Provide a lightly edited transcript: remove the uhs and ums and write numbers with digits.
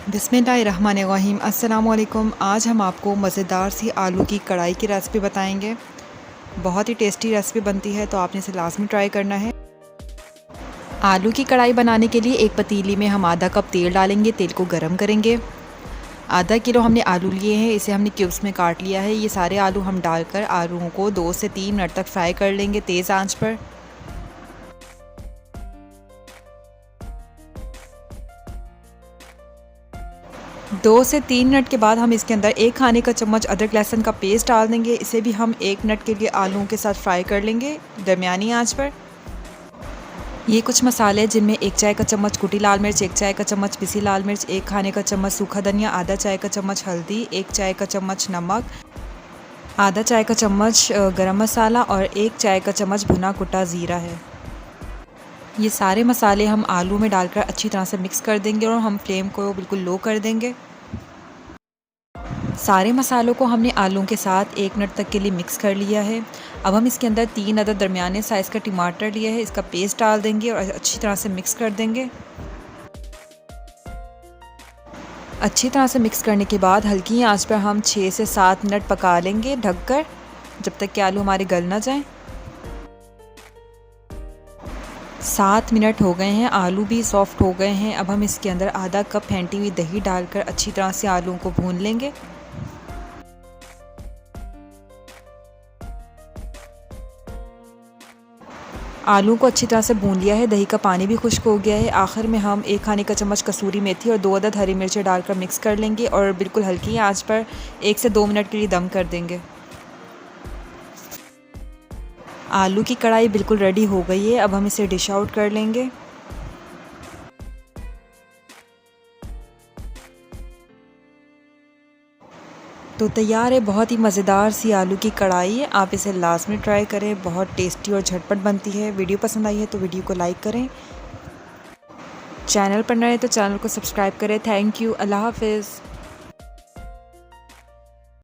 बिस्मिल्लाहिर्रहमानिर्रहीम। अस्सलाम वालेकुम। आज हम आपको मज़ेदार सी आलू की कढ़ाई की रेसिपी बताएंगे। बहुत ही टेस्टी रेसिपी बनती है, तो आपने इसे लाजमी ट्राई करना है। आलू की कढ़ाई बनाने के लिए एक पतीली में हम आधा कप तेल डालेंगे। तेल को गरम करेंगे। आधा किलो हमने आलू लिए हैं, इसे हमने क्यूब्स में काट लिया है। ये सारे आलू हम डालकर आलूओं को 2 से 3 मिनट तक फ्राई कर लेंगे तेज़ आंच पर। 2 से 3 मिनट के बाद हम इसके अंदर 1 खाने का चम्मच अदरक लहसुन का पेस्ट डाल देंगे। इसे भी हम 1 मिनट के लिए आलूओं के साथ फ्राई कर लेंगे दरमियानी आंच पर। ये कुछ मसाले जिनमें 1 चाय का चम्मच कुटी लाल मिर्च, 1 चाय का चम्मच पिसी लाल मिर्च, 1 खाने का चम्मच सूखा धनिया, आधा चाय का चम्मच हल्दी, 1 चाय का चम्मच नमक, आधा चाय का चम्मच गरम मसाला और 1 चाय का चम्मच भुना कुटा ज़ीरा है। ये सारे मसाले हम आलू में डालकर अच्छी तरह से मिक्स कर देंगे और हम फ्लेम को बिल्कुल लो कर देंगे। सारे मसालों को हमने आलूओं के साथ 1 मिनट तक के लिए मिक्स कर लिया है। अब हम इसके अंदर 3 अदद दरमियाने साइज़ का टमाटर लिया है, इसका पेस्ट डाल देंगे और अच्छी तरह से मिक्स कर देंगे। अच्छी तरह से मिक्स करने के बाद हल्की आंच पर हम 6 से 7 मिनट पका लेंगे ढककर, जब तक कि आलू हमारे गल ना जाएं। 7 मिनट हो गए हैं, आलू भी सॉफ्ट हो गए हैं। अब हम इसके अंदर आधा कप फेंटी हुई दही डालकर अच्छी तरह से आलूओं को भून लेंगे। आलू को अच्छी तरह से भून लिया है, दही का पानी भी खुश्क हो गया है। आखिर में हम 1 खाने का चम्मच कसूरी मेथी और 2 अदद हरी मिर्चें डालकर मिक्स कर लेंगे और बिल्कुल हल्की आंच पर 1 से 2 मिनट के लिए दम कर देंगे। आलू की कढ़ाई बिल्कुल रेडी हो गई है। अब हम इसे डिश आउट कर लेंगे। तो तैयार है बहुत ही मज़ेदार सी आलू की कढ़ाई। आप इसे लाजमी ट्राई करें, बहुत टेस्टी और झटपट बनती है। वीडियो पसंद आई है तो वीडियो को लाइक करें। चैनल पर नए तो चैनल को सब्सक्राइब करें। Thank you. अल्लाह हाफ़िज़।